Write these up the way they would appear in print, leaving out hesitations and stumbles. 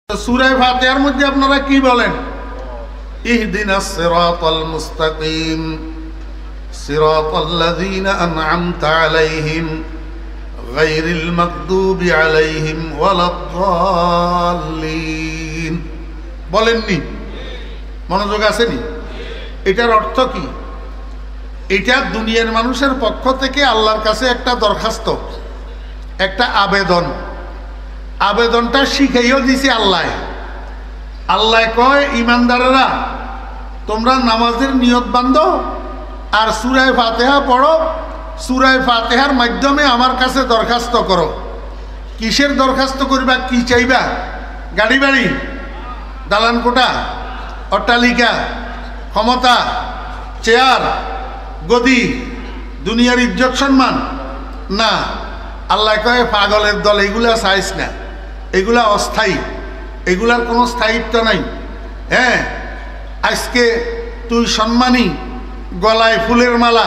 সূরা ফাতিহার মধ্যে আপনারা কি বলেন? ইহদিনাস সিরাতাল মুস্তাকিম সিরাতাল্লাযীনা আন'আমতা আলাইহিম গায়রিল মাগদুবি আলাইহিম ওয়ালাদ-দাল্লিন। বলেননি? মনোযোগ আসেনি? এটার অর্থ কি? এটা দুনিয়ার মানুষের পক্ষ থেকে আল্লাহর কাছে একটা দরখাস্ত, একটা আবেদন। আবেদনটা শিখাইও দিছে আল্লাহ। আল্লাহ কয়, ইমানদারেরা তোমরা নামাজের নিয়ত বান্ধো আর সূরা ফাতিহা পড়ো। সূরা ফাতিহার মাধ্যমে আমার কাছে দরখাস্ত করো। কিসের দরখাস্ত করবা? কি চাইবা? গাড়ি বাড়ি, দালান কোঠা, অট্টালিকা, ক্ষমতা, চেয়ার, গদি, দুনিয়ার ইজ্জত সম্মান? না, আল্লাহ কয় পাগলের দল, এগুলা চাইস না, এগুলা অস্থায়ী, এগুলার কোনো স্থায়িত্ব নাই। হ্যাঁ, আজকে তুই সম্মানী, গলায় ফুলের মালা,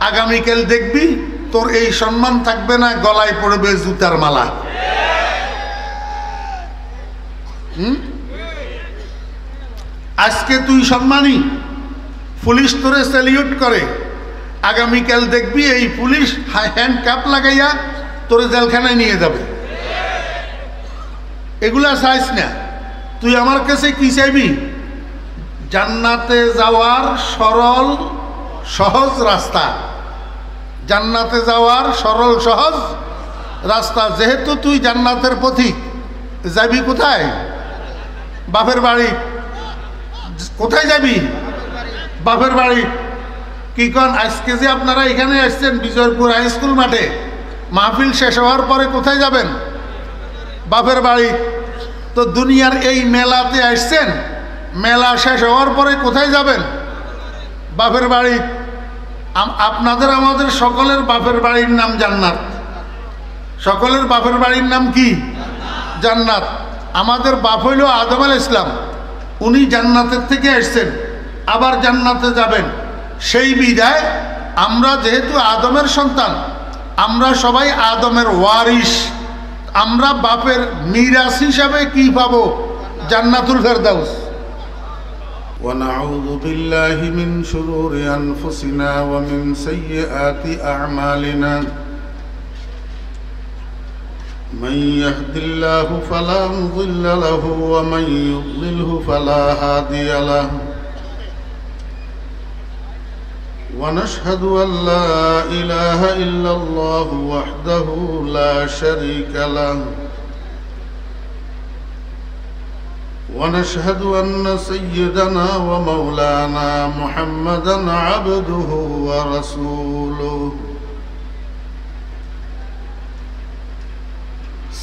আগামীকাল দেখবি তোর এই সম্মান থাকবে না, গলায় পড়বে জুতার মালা। আজকে তুই সম্মানী, পুলিশ তোরে স্যালিউট করে, আগামীকাল দেখবি এই পুলিশ হ্যান্ড কাপ লাগাইয়া তোরে জেলখানায় নিয়ে যাবে। এগুলা চাইস না। তুই আমার কাছে কি চাইবি? জান্নাতে যাওয়ার সরল সহজ রাস্তা। জান্নাতে যাওয়ার সরল সহজ রাস্তা। যেহেতু তুই জান্নাতের পথিক, যাবি কোথায়? বাপের বাড়ি। কোথায় যাবি? বাপের বাড়ি। কি কন? আজকে যে আপনারা এখানে আসছেন বিজয়পুর হাই স্কুল মাঠে, মাহফিল শেষ হওয়ার পরে কোথায় যাবেন? বাপের বাড়ি। তো দুনিয়ার এই মেলাতে আসছেন, মেলা শেষ হওয়ার পরে কোথায় যাবেন? বাপের বাড়ি। আপনাদের আমাদের সকলের বাপের বাড়ির নাম জান্নাত। সকলের বাপের বাড়ির নাম কি? জান্নাত। আমাদের বাপ হইল আদম আলাইহিস সালাম। উনি জান্নাতের থেকে আসছেন, আবার জান্নাতে যাবেন। সেই বিদায় আমরা যেহেতু আদমের সন্তান, আমরা সবাই আদমের ওয়ারিস। আমরা বাপের মিরাস হিসাবে কি পাবো? জান্নাতুল ফেরদাউস। ونعوذ بالله من شرور أنفسنا ومن سيئات أعمالنا من يهد الله فلا مضل له ومن يضلله فلا هادي له ونشهد أن لا إله إلا الله وحده لا شريك له ونشهد أن سيدنا ومولانا محمدا عبده ورسوله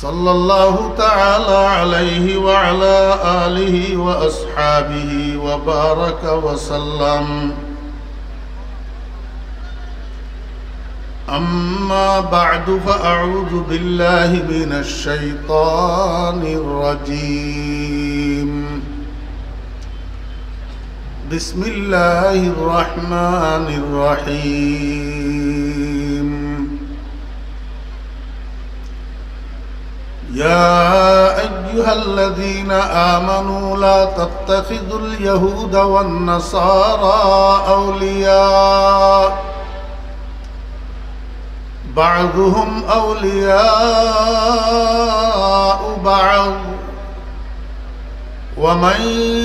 صلى الله تعالى عليه وعلى آله وأصحابه وبارك وسلم. أما بعد فأعوذ بالله من الشيطان الرجيم. بسم الله الرحمن الرحيم. يا أيها الذين آمنوا لا تتخذوا اليهود والنصارى أولياء بعضهم أولياء بعض ومن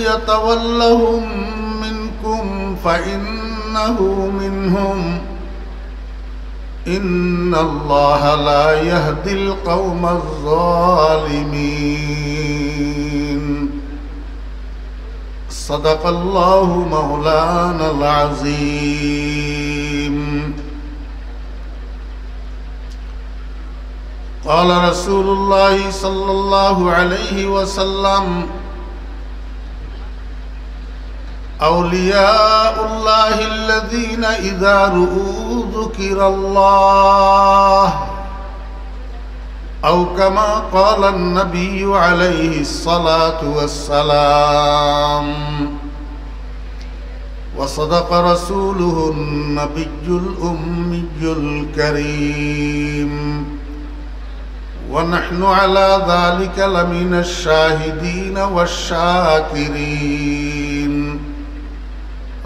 يتولهم منكم فإنه منهم إن الله لا يهدي القوم الظالمين. صدق الله مولانا العظيم. قال رسول الله صلى الله عليه وسلم أولياء الله الذين إذا رؤوا ذكر الله أو كما قال النبي عليه الصلاة والسلام. وصدق رسوله النبي الأمي الكريم ونحن على ذلك لمن الشاهدين والشاكرين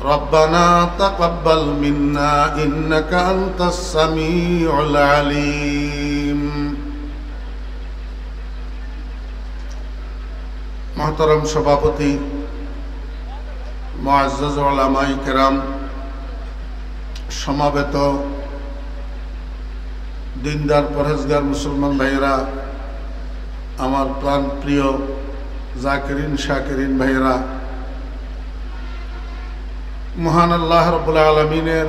ربنا تقبل منا إنك أنت السميع العليم محترم সভাপতি মুআজ্জাজ উলামায়ে কেরাম সমাবেত দিনদার পরহেজগার মুসলমান ভাইয়েরা আমার প্রাণ প্রিয় জাকিরিন শাকিরিন ভাইয়েরা মহান আল্লাহ রাব্বুল আলামিনের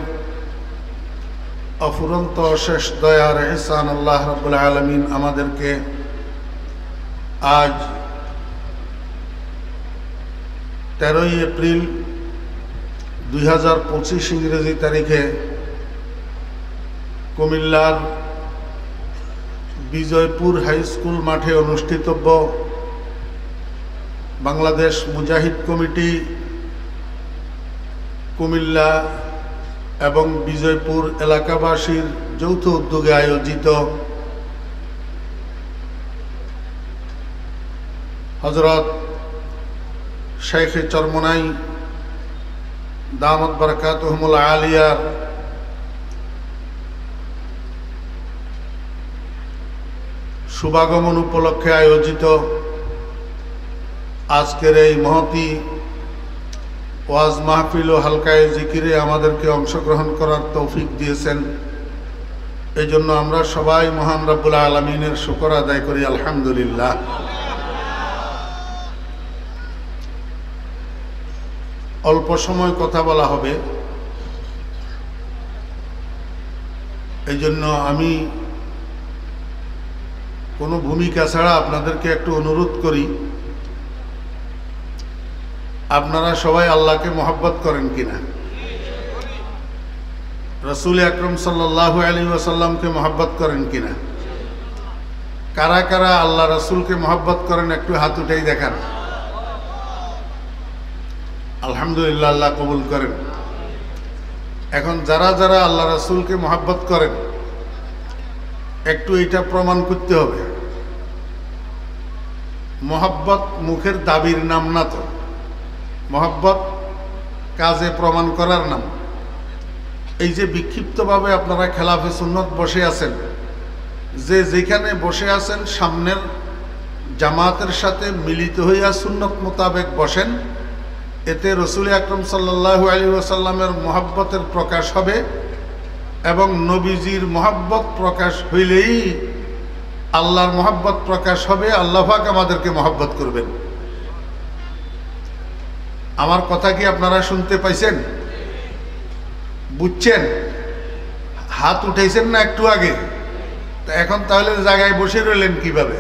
অফুরন্ত শেষ দয়ার ইহসান আল্লাহ রাব্বুল আলামিন আমাদেরকে আজ 13 এপ্রিল 2025 ইংরেজি তারিখে কুমিল্লার বিজয়পুর হাই স্কুল মাঠে অনুষ্ঠিতব্য বাংলাদেশ মুজাহিদ কমিটি কুমিল্লা এবং বিজয়পুর এলাকাবাসীর যৌথ উদ্যোগে আয়োজিত হযরত শেখ চরমনাই দামাত বারাকাতুহুমুল আলিয়ার শুভাগমন উপলক্ষে আয়োজিত আজকের এই মহতি ওয়াজ মাহফিল ও হালকায়ে জিকিরে আমাদেরকে অংশগ্রহণ করার তৌফিক দিয়েছেন। এই জন্য আমরা সবাই মহান রব্বুল আলামিনের শুকর আদায় করি আলহামদুলিল্লাহ। অল্প সময় কথা বলা হবে, এই জন্য আমি কোনো ভূমিকা ছাড়া আপনাদেরকে একটু অনুরোধ করি, আপনারা সবাই আল্লাহকে মহব্বত করেন কিনা? রাসূল আকরাম সাল্লাল্লাহু আলাইহি ওয়াসাল্লামকে মহব্বত করেন কিনা? কারা কারা আল্লাহ রাসূলকে মহব্বত করেন একটু হাত উঠাই দেখান। আলহামদুলিল্লাহ, আল্লাহ কবুল করেন। এখন যারা যারা আল্লাহ রাসূলকে মহব্বত করেন একটু এটা প্রমাণ করতে হবে। মহব্বত মুখের দাবির নাম না তো, মহব্বত কাজে প্রমাণ করার নাম। এই যে বিক্ষিপ্তভাবে আপনারা খেলাফে সুন্নত বসে আছেন, যে যেখানে বসে আছেন সামনের জামাতের সাথে মিলিত হইয়া সুন্নত মোতাবেক বসেন, এতে রাসূল আকরাম সাল্লাল্লাহু আলাইহি ওয়াসাল্লামের মহব্বতের প্রকাশ হবে এবং নবীজির মহব্বত প্রকাশ হইলেই আল্লাহর মহব্বত প্রকাশ হবে। আল্লাহ পাক আমাদেরকে মহব্বত করবেন। আমার কথা কি আপনারা শুনতে পাইছেন? বুঝছেন? হাত উঠাইছেন না একটু আগে? তা এখন তাহলে জায়গায় বসে রইলেন কিভাবে?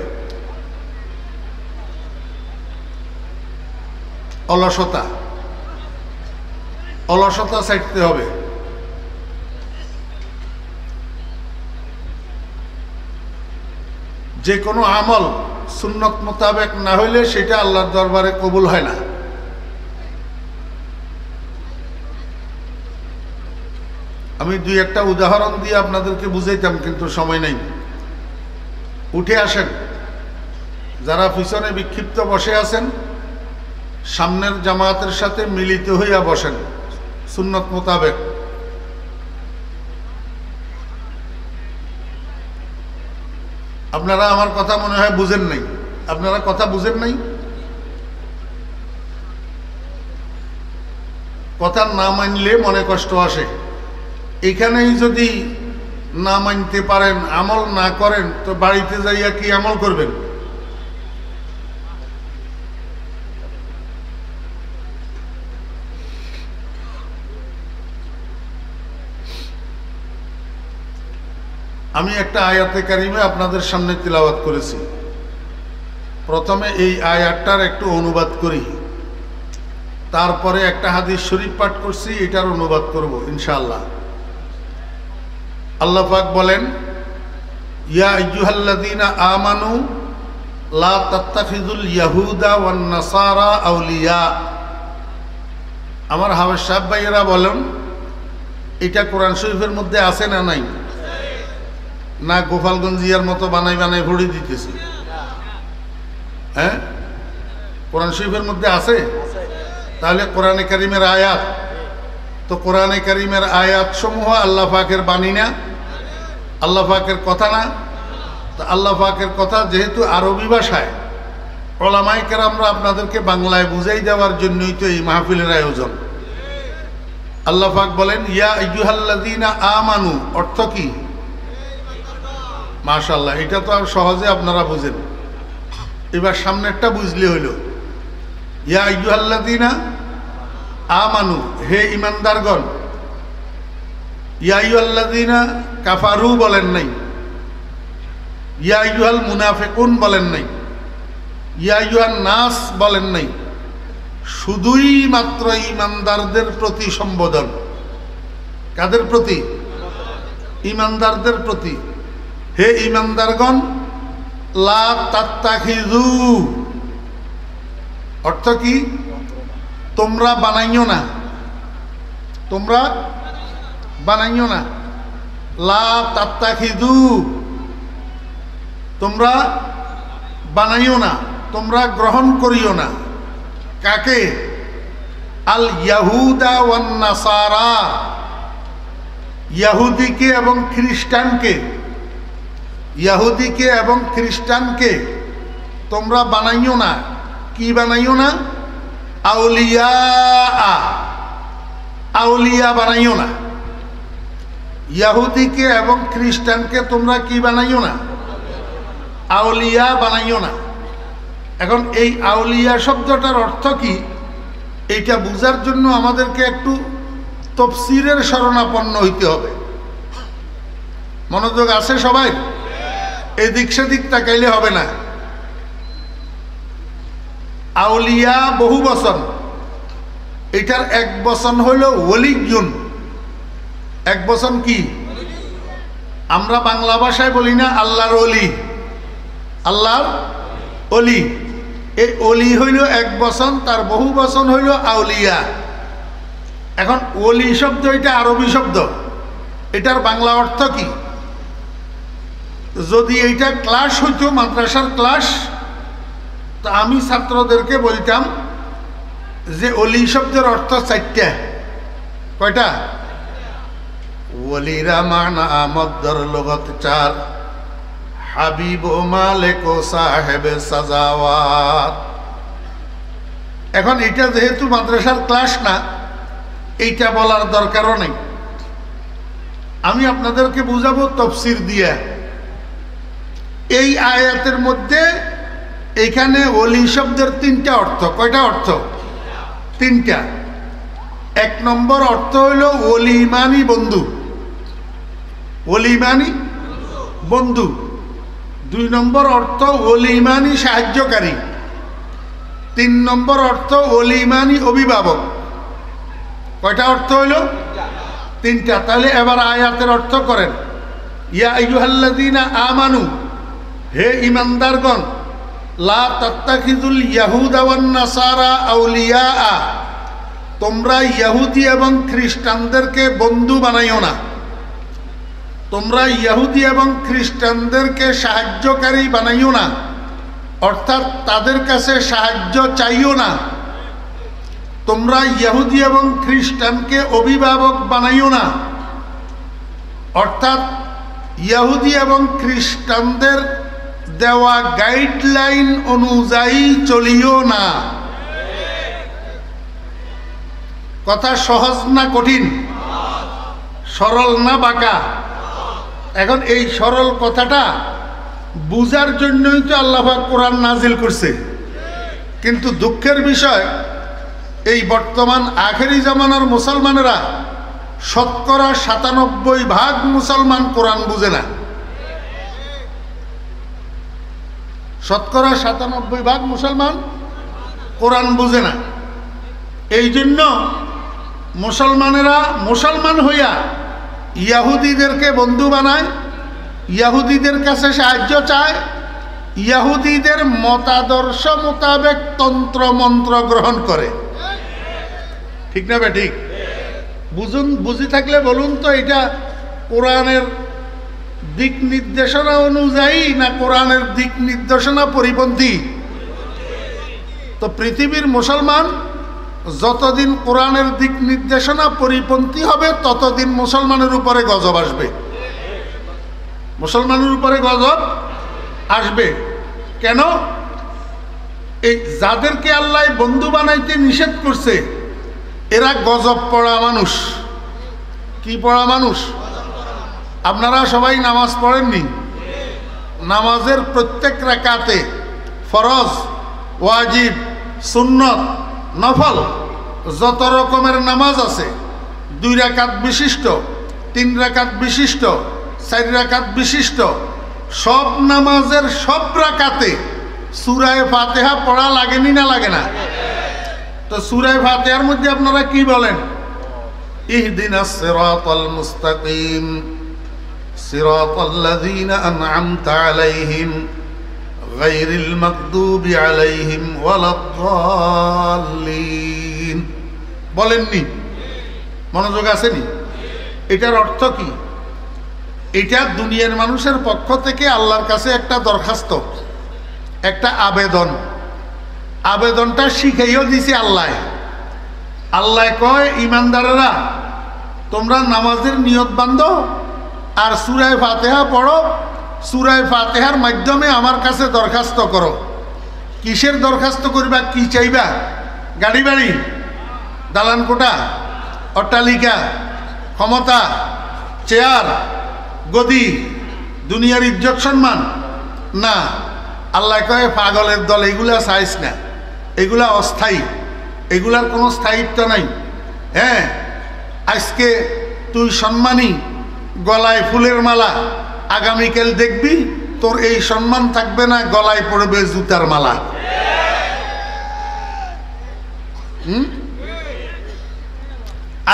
অলসতা, অলসতা ছাড়তে হবে। যে কোনো আমল সুন্নত মোতাবেক না হইলে সেটা আল্লাহর দরবারে কবুল হয় না। আমি দুই একটা উদাহরণ দিয়ে আপনাদেরকে বুঝাইতাম, কিন্তু সময় নেই। উঠে আসেন, যারা পিছনে বিক্ষিপ্ত বসে আছেন সামনের জামাতের সাথে মিলিত হইয়া বসেন সুন্নত মোতাবেক। আপনারা আমার কথা মনে হয় বুঝেন নাই। আপনারা কথা বুঝেন নাই? কথা না মানলে মনে কষ্ট আসে। এখানেই যদি না মানতে পারেন, আমল না করেন, তো বাড়িতে যাইয়া কি আমল করবেন? আমি একটা আয়াতে কারিমে আপনাদের সামনে তিলাওয়াত করেছি। প্রথমে এই আয়াতটার একটু অনুবাদ করি, তারপরে একটা হাদিস শরীফ পাঠ করছি, এটার অনুবাদ করব ইনশাআল্লাহ। আল্লাহ পাক বলেন, ইয়া আইয়ুহাল্লাযীনা আমানু লা তাত্তাখিযুল ইয়াহুদা ওয়ান নাসারা আউলিয়া। আমার হাওয়াজ সাহেব ভাইয়েরা বলেন, এটা কোরআন শরীফের মধ্যে আছে না নাই? না গোপালগঞ্জিয়ার মতো বানাই বানাই ভরি দিতেছি? হ্যাঁ, কোরআন শরীফের মধ্যে আছে। তাহলে কোরআনে কারিমের আয়াত, তো কোরআনে কারিমের আয়াত সমূহ আল্লাহ পাকের বাণী না, আল্লাহ পাকের কথা না। তো আল্লাহ পাকের কথা যেহেতু আরবি ভাষায়, ওলামায়ে কেরামরা আপনাদেরকে বাংলায় বুঝাই দেওয়ার জন্যই তো এই মাহফিলের আয়োজন। আল্লাহ পাক বলেন ইয়া আইয়ুহাল্লাযীনা আমানু, অর্থ কি? মাশাআল্লাহ, এটা তো আর সহজে আপনারা বুঝেন। এবার সামনেরটা বুঝলে হইল। ইয়া আইয়ুহাল্লাযীনা আমানু, হে ইমানদারগণ। ইয়া আইয়ুহাল্লাযীনা কাফারু বলেন নাই, ইয়া আইয়ুহাল মুনাফিকুন বলেন নাই, ইয়া আইয়ুহান নাস বলেন নাই। শুধুই মাত্র ইমানদারদের প্রতি সম্বোধন। কাদের প্রতি? ইমানদারদের প্রতি। হে ইমানদারগণ, লা তাত্তাখিযু, অর্থ কি? তোমরা বানাইও না, তোমরা বানাইও না। লা তাত্তাখিযু, তোমরা বানাইও না, তোমরা গ্রহণ করিও না। কাকে? আল ইয়াহুদা ওয়ান নাসারা, ইহুদিকে এবং খ্রিস্টানকে, ইহুদিকে এবং খ্রিস্টানকে তোমরা বানাইও না। কি বানাইও না? আউলিয়া, আউলিয়া বানাইও না। ইহুদিকে এবং খ্রিস্টানকে তোমরা কি বানাইও না? আউলিয়া বানাইও না। এখন এই আউলিয়া শব্দটার অর্থ কি, এইটা বুঝার জন্য আমাদেরকে একটু তাফসীরের শরণাপন্ন হইতে হবে। মনোযোগ আছে সবাই? এদিক সেদিক তাকাইলে হবে না। আউলিয়া বহু বচন, এটার এক বচন হইল ওলিয়ুন। এক বচন কি? আমরা বাংলা ভাষায় বলি না আল্লাহর ওলি, আল্লাহর ওলি। এই ওলি হইল এক বচন, তার বহু বচন হইল আউলিয়া। এখন ওলি শব্দ এটা আরবি শব্দ, এটার বাংলা অর্থ কি? যদি এইটা ক্লাস হইতো, মাদ্রাসার ক্লাস, তো আমি ছাত্রদেরকে বলতাম যে ওলি শব্দের অর্থ চারটা। কয়টা? ওলিরা মানা মদ্দর লগত চার, হাবিব ও মালেক ও সাহেবে সাজাওয়াত। এখন এটা যেহেতু মাদ্রাসার ক্লাস না, এইটা বলার দরকারও নেই। আমি আপনাদেরকে বুঝাবো তাফসীর দিয়ে। এই আয়াতের মধ্যে এখানে ওলি শব্দের তিনটা অর্থ। কয়টা অর্থ? তিনটা। এক নম্বর অর্থ হইল ওলি মানি বন্ধু, ওলি মানি বন্ধু। দুই নম্বর অর্থ ওলি মানি সাহায্যকারী। তিন নম্বর অর্থ ওলি মানি অভিভাবক। কয়টা অর্থ হইল? তিনটা। তাহলে এবার আয়াতের অর্থ করেন। ইয়া আইয়ুহাল্লাযীনা আমানু, হে ইমানদারগণ, লা তাত্তাখিযুল ইয়াহুদা ওয়ান নাসারা আউলিয়া, তোমরা ইহুদি এবং খ্রিস্টানদেরকে বন্ধু বানাইও না। তোমরা ইহুদি এবং খ্রিস্টানদেরকে সাহায্যকারী বানাইও না, অর্থাৎ তাদের কাছে সাহায্য চাইও না। তোমরা ইহুদি এবং খ্রিস্টানকে অভিভাবক বানাইও না, অর্থাৎ ইহুদি এবং খ্রিস্টানদের দেওয়া গাইডলাইন অনুযায়ী চলিও না। কথা সহজ না কঠিন? সরল না বাঁকা? এখন এই সরল কথাটা বুঝার জন্যই তো আল্লাহ পাক কোরআন নাজিল করছে। কিন্তু দুঃখের বিষয়, এই বর্তমান আখেরি জামানার মুসলমানেরা শতকরা ৯৭% মুসলমান কোরআন বুঝে না। শতকরা ৯৭% মুসলমান কোরআন বুঝে না। এই জন্য মুসলমানেরা মুসলমান হইয়া ইহুদিদেরকে বন্ধু বানায়, ইহুদিদের কাছে সাহায্য চায়, ইহুদিদের মতাদর্শ মোতাবেক তন্ত্র মন্ত্র গ্রহণ করে। ঠিক না ঠিক? বুঝি থাকলে বলুন তো, এটা কোরআনের দিক নির্দেশনা অনুযায়ী না কোরআনের দিক নির্দেশনা পরিপন্থী? তো পৃথিবীর মুসলমান যতদিন কোরআনের দিক নির্দেশনা পরিপন্থী হবে ততদিন মুসলমানের উপরে গজব আসবে। মুসলমানের উপরে গজব আসবে। কেন? এই যাদেরকে আল্লাহ বন্ধু বানাইতে নিষেধ করছে এরা গজব পড়া মানুষ। কি পড়া মানুষ? আপনারা সবাই নামাজ পড়েননি? নামাজের প্রত্যেক রাকাতে ফরজ, ওয়াজিব, সুন্নত, নফল যত রকমের নামাজ আছে, 2 রাকাত বিশিষ্ট, 3 রাকাত বিশিষ্ট, 4 রাকাত বিশিষ্ট, সব নামাজের সব রাকাতে সূরা ফাতিহা পড়া লাগেনি না লাগে না? তো সূরা ফাতিহার মধ্যে আপনারা কি বলেন? ইহদিনাস সিরাতাল মুস্তাকিম সিরাতাল্লাযীনা আন'আমতা আলাইহিম গায়রিল মাগদুবি আলাইহিম ওয়ালাদ-দাল্লিন বলেননি? মনোযোগ আসেনি? এটার অর্থ কি? এটা দুনিয়ার মানুষের পক্ষ থেকে আল্লাহর কাছে একটা দরখাস্ত, একটা আবেদন। আবেদনটা শিখাইও দিছে আল্লাহ। আল্লাহ কয়, ইমানদারেরা তোমরা নামাজের নিয়ত বান্ধো আর সূরা ফাতিহা পড়ো। সূরা ফাতিহার মাধ্যমে আমার কাছে দরখাস্ত করো। কিসের দরখাস্ত করবা? কি চাইবা? গাড়ি বাড়ি, দালান কোঠা, অট্টালিকা, ক্ষমতা, চেয়ার, গদি, দুনিয়ার ইজ্জত সম্মান? না, আল্লাহ কয় পাগলের দল, এগুলা চাইস না, এগুলা অস্থায়ী, এগুলার কোনো স্থায়িত্ব নাই। হ্যাঁ, আজকে তুই সম্মানী, গলায় ফুলের মালা, আগামীকাল দেখবি তোর এই সম্মান থাকবে না, গলায় পড়বে জুতার মালা।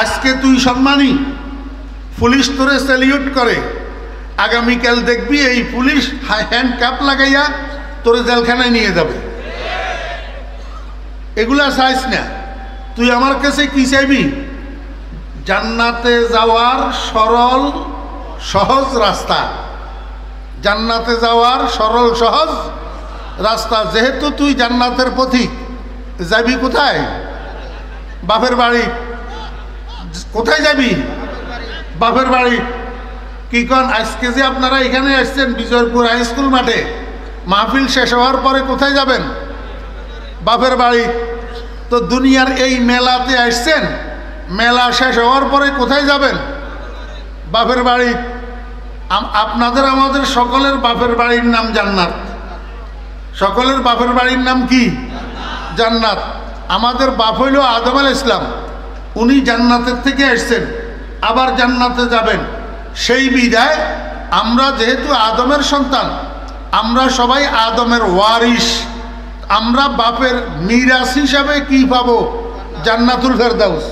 আজকে তুই সম্মানী, পুলিশ তোরে স্যালিউট করে, আগামীকাল দেখবি এই পুলিশ হ্যান্ড কাপ লাগাইয়া তোরে জেলখানায় নিয়ে যাবে। এগুলা চাইস না। তুই আমার কাছে কি চাইবি? জান্নাতে যাওয়ার সরল সহজ রাস্তা। জান্নাতে যাওয়ার সরল সহজ রাস্তা। যেহেতু তুই জান্নাতের পথিক, যাবি কোথায়? বাপের বাড়ি। কোথায় যাবি? বাপের বাড়ি। কি কন? আজকে যে আপনারা এখানে আসছেন বিজয়পুর হাই স্কুল মাঠে, মাহফিল শেষ হওয়ার পরে কোথায় যাবেন? বাপের বাড়ি। তো দুনিয়ার এই মেলাতে আসছেন, মেলা শেষ হওয়ার পরে কোথায় যাবেন? বাপের বাড়ি। আপনাদের আমাদের সকলের বাপের বাড়ির নাম জান্নাত। সকলের বাপের বাড়ির নাম কি? জান্নাত। আমাদের বাপ হইল আদম আলাইহিস সালাম। উনি জান্নাতের থেকে আসছেন, আবার জান্নাতে যাবেন। সেই বিধায় আমরা যেহেতু আদমের সন্তান, আমরা সবাই আদমের ওয়ারিস। আমরা বাপের মিরাস হিসাবে কি পাবো? জান্নাতুল ফেরদাউস।